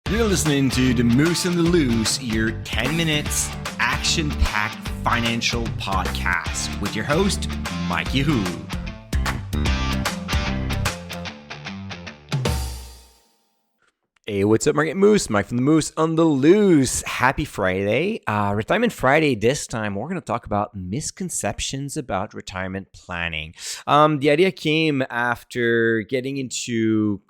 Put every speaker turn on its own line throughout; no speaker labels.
You're listening to The Moose and the Loose, your 10 minutes action-packed financial podcast with your host, Mike Yahoo. Hey, what's up, Market Moose? Mike from The Moose on the Loose. Happy Friday. Retirement Friday this time. We're going to talk about misconceptions about retirement planning. The idea came after getting into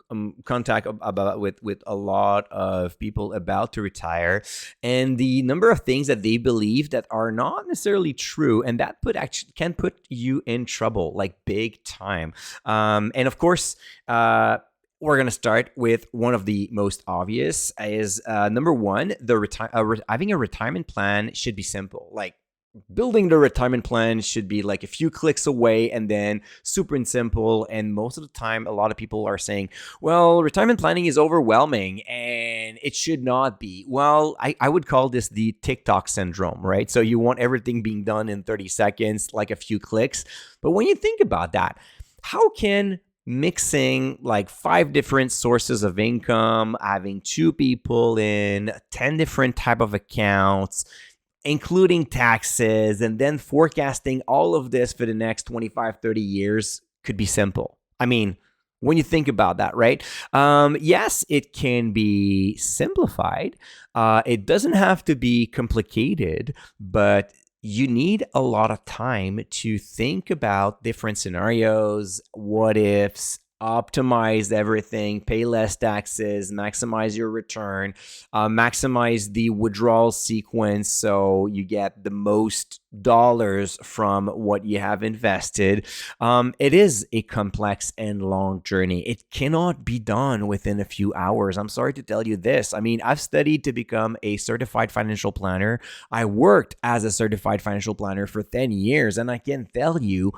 contact with a lot of people about to retire, and the number of things that they believe that are not necessarily true, and that can put you in trouble, like big time. And of course, we're going to start with one of the most obvious is number one, having a retirement plan should be simple. Like building the retirement plan should be like a few clicks away and then super and simple. And most of the time, a lot of people are saying, well, retirement planning is overwhelming and it should not be. Well, I would call this the TikTok syndrome, right? So you want everything being done in 30 seconds, like a few clicks. But when you think about that, how can mixing like 5 different sources of income, having 2 people in 10 different type of accounts, including taxes, and then forecasting all of this for the next 25, 30 years could be simple. I mean, when you think about that, right? Yes, it can be simplified. It doesn't have to be complicated, but you need a lot of time to think about different scenarios, what ifs, optimize everything, pay less taxes, maximize your return, maximize the withdrawal sequence so you get the most dollars from what you have invested. It is a complex and long journey. It cannot be done within a few hours. I'm sorry to tell you this. I mean, I've studied to become a certified financial planner. I worked as a certified financial planner for 10 years, and I can tell you,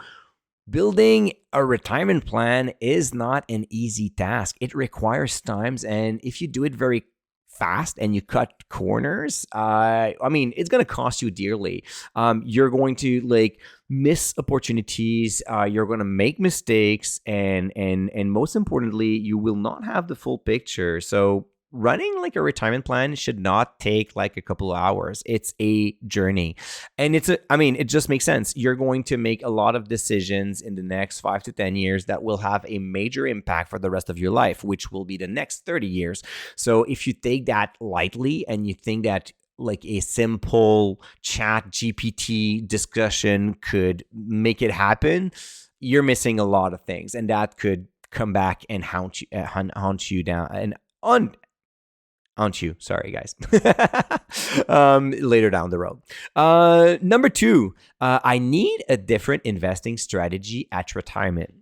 building a retirement plan is not an easy task. It requires times, and if you do it very fast and you cut corners, it's going to cost you dearly. You're going to miss opportunities. You're going to make mistakes, and most importantly, you will not have the full picture. So running like a retirement plan should not take like a couple of hours. It's a journey. And it just makes sense. You're going to make a lot of decisions in the next 5 to 10 years that will have a major impact for the rest of your life, which will be the next 30 years. So if you take that lightly and you think that like a simple chat GPT discussion could make it happen, you're missing a lot of things. And that could come back and haunt you down and on you. Sorry, guys. Later down the road. Number 2, I need a different investing strategy at retirement.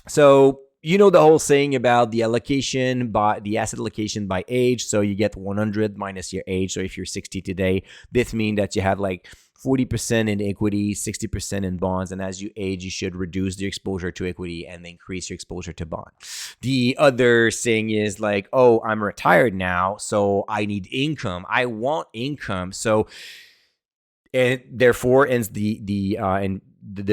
So, you know the whole saying about the asset allocation by age. So you get 100 minus your age. So if you're 60 today, this means that you have like 40% in equity, 60% in bonds. And as you age, you should reduce the exposure to equity and increase your exposure to bond. The other saying is like, oh, I'm retired now, so I need income. I want income. So, and therefore ends the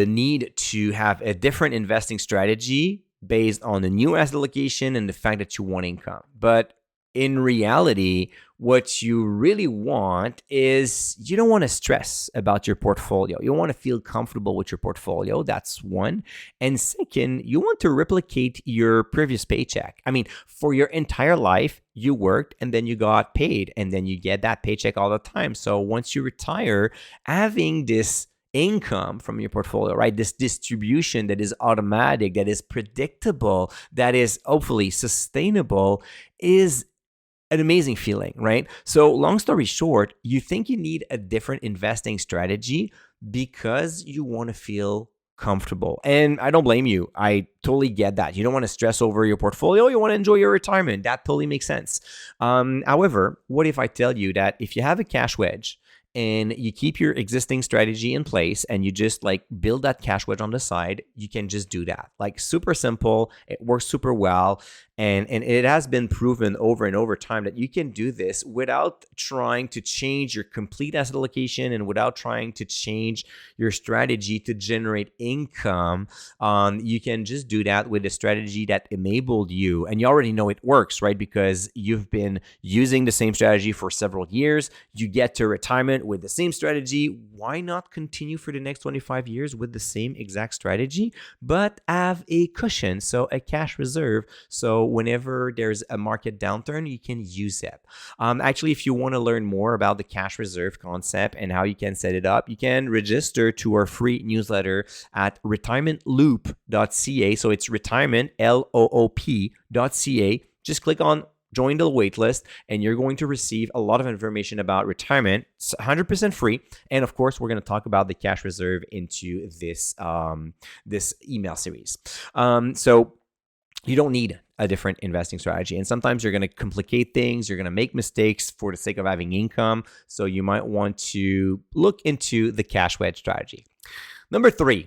need to have a different investing strategy based on the new asset allocation and the fact that you want income. But in reality, what you really want is you don't want to stress about your portfolio. You want to feel comfortable with your portfolio. That's one. And second, you want to replicate your previous paycheck. I mean, for your entire life, you worked and then you got paid and then you get that paycheck all the time. So once you retire, having this income from your portfolio, right? This distribution that is automatic, that is predictable, that is hopefully sustainable is an amazing feeling, right? So long story short, you think you need a different investing strategy because you want to feel comfortable. And I don't blame you. I totally get that. You don't want to stress over your portfolio. You want to enjoy your retirement. That totally makes sense. However, what if I tell you that if you have a cash wedge and you keep your existing strategy in place and you just like build that cash wedge on the side, you can just do that. Like super simple, it works super well. And it has been proven over and over time that you can do this without trying to change your complete asset allocation and without trying to change your strategy to generate income. You can just do that with a strategy that enabled you. And you already know it works, right? Because you've been using the same strategy for several years. You get to retirement with the same strategy. Why not continue for the next 25 years with the same exact strategy, but have a cushion, so a cash reserve, so whenever there's a market downturn, you can use it. Actually, if you want to learn more about the cash reserve concept and how you can set it up, you can register to our free newsletter at retirementloop.ca. So it's retirement, LOOP.ca. Just click on join the waitlist, and you're going to receive a lot of information about retirement. It's 100% free. And of course, we're going to talk about the cash reserve into this email series. So you don't need a different investing strategy. And sometimes you're going to complicate things. You're going to make mistakes for the sake of having income. So you might want to look into the cash wedge strategy. Number 3,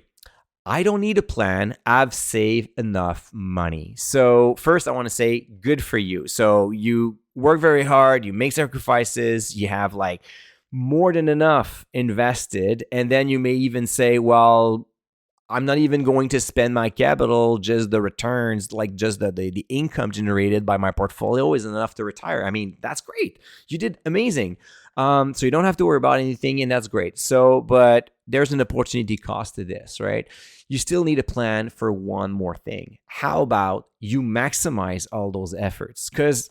I don't need a plan. I've saved enough money. So first, I want to say good for you. So you work very hard. You make sacrifices. You have like more than enough invested. And then you may even say, well, I'm not even going to spend my capital, just the returns, like just the income generated by my portfolio is enough to retire. I mean, that's great. You did amazing. So you don't have to worry about anything, and that's great. So, but there's an opportunity cost to this, right? You still need a plan for one more thing. How about you maximize all those efforts? Because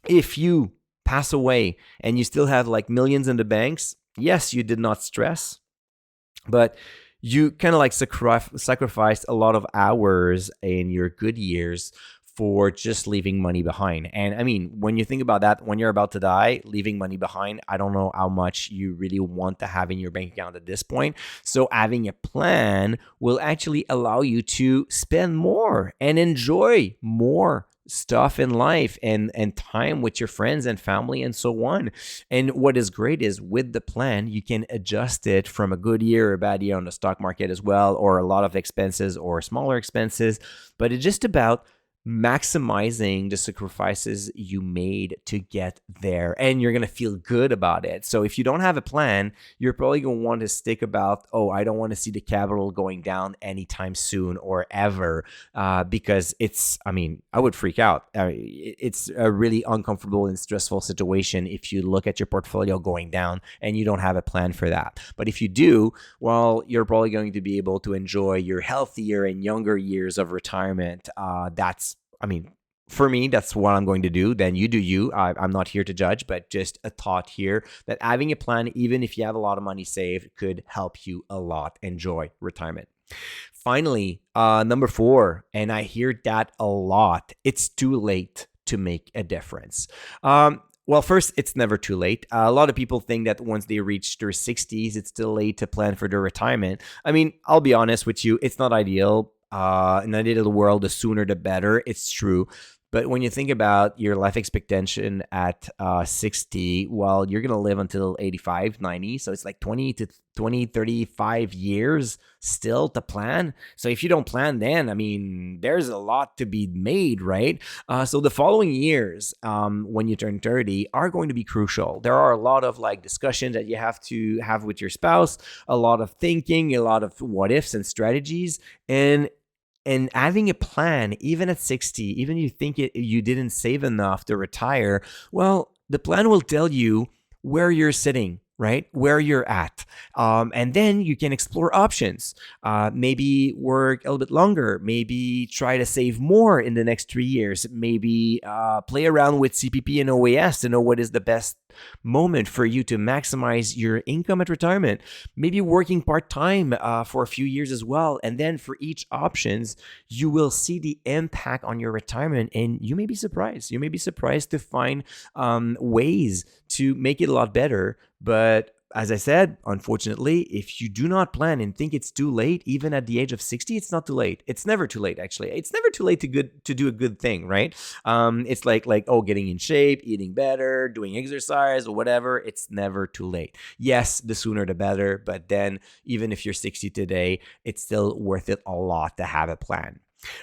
if you pass away and you still have like millions in the banks, yes, you did not stress, but you kind of like sacrificed a lot of hours in your good years for just leaving money behind. And I mean, when you think about that, when you're about to die, leaving money behind, I don't know how much you really want to have in your bank account at this point. So having a plan will actually allow you to spend more and enjoy more stuff in life and time with your friends and family and so on. And what is great is with the plan, you can adjust it from a good year or a bad year on the stock market as well, or a lot of expenses or smaller expenses. But it's just about maximizing the sacrifices you made to get there, and you're going to feel good about it. So if you don't have a plan, you're probably going to want to stick about, oh, I don't want to see the capital going down anytime soon or ever, because I would freak out. It's a really uncomfortable and stressful situation if you look at your portfolio going down and you don't have a plan for that. But if you do, well, you're probably going to be able to enjoy your healthier and younger years of retirement. For me, that's what I'm going to do. Then you do you. I'm not here to judge, but just a thought here that having a plan, even if you have a lot of money saved, could help you a lot enjoy retirement. Finally, number 4, and I hear that a lot, it's too late to make a difference. Well, first, it's never too late. A lot of people think that once they reach their 60s, it's still late to plan for their retirement. I mean, I'll be honest with you, it's not ideal. In the ideal world, the sooner the better. It's true. But when you think about your life expectancy at 60, well, you're going to live until 85, 90. So it's like 35 years still to plan. So if you don't plan then, I mean, there's a lot to be made, right? So the following years, when you turn 30, are going to be crucial. There are a lot of like discussions that you have to have with your spouse, a lot of thinking, a lot of what ifs and strategies. And having a plan, even at 60, even if you think you didn't save enough to retire, well, the plan will tell you where you're sitting, right? Where you're at. And then you can explore options. Maybe work a little bit longer. Maybe try to save more in the next 3 years. Maybe play around with CPP and OAS to know what is the best moment for you to maximize your income at retirement. Maybe working part-time for a few years as well. And then for each options, you will see the impact on your retirement, and you may be surprised. You may be surprised to find ways to make it a lot better. But as I said, unfortunately, if you do not plan and think it's too late, even at the age of 60, it's not too late. It's never too late, actually. It's never too late to do a good thing, right? It's like getting in shape, eating better, doing exercise or whatever. It's never too late. Yes, the sooner the better, but then even if you're 60 today, it's still worth it a lot to have a plan.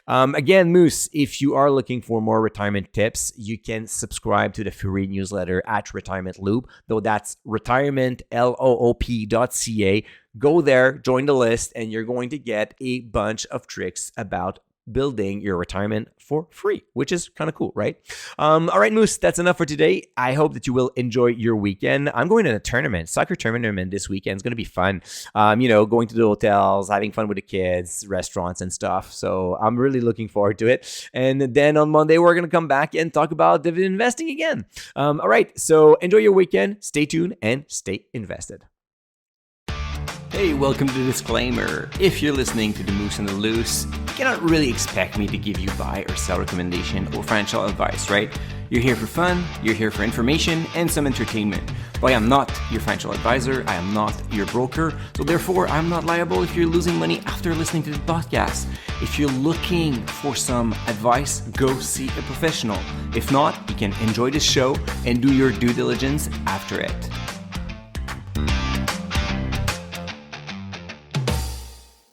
Again, Moose, if you are looking for more retirement tips, you can subscribe to the free newsletter at Retirement Loop, though that's retirementloop.ca. Go there, join the list, and you're going to get a bunch of tricks about building your retirement for free, which is kind of cool, right? All right, Moose, that's enough for today. I hope that you will enjoy your weekend. I'm going to a tournament, soccer tournament this weekend. It's going to be fun. Going to the hotels, having fun with the kids, restaurants and stuff. So I'm really looking forward to it. And then on Monday, we're going to come back and talk about dividend investing again. All right, so enjoy your weekend. Stay tuned and stay invested. Hey, welcome to the disclaimer. If you're listening to The Moose and the Loose, you cannot really expect me to give you buy or sell recommendation or financial advice, right? You're here for fun, you're here for information and some entertainment. But I am not your financial advisor, I am not your broker, so therefore I'm not liable if you're losing money after listening to the podcast. If you're looking for some advice, go see a professional. If not, you can enjoy the show and do your due diligence after it.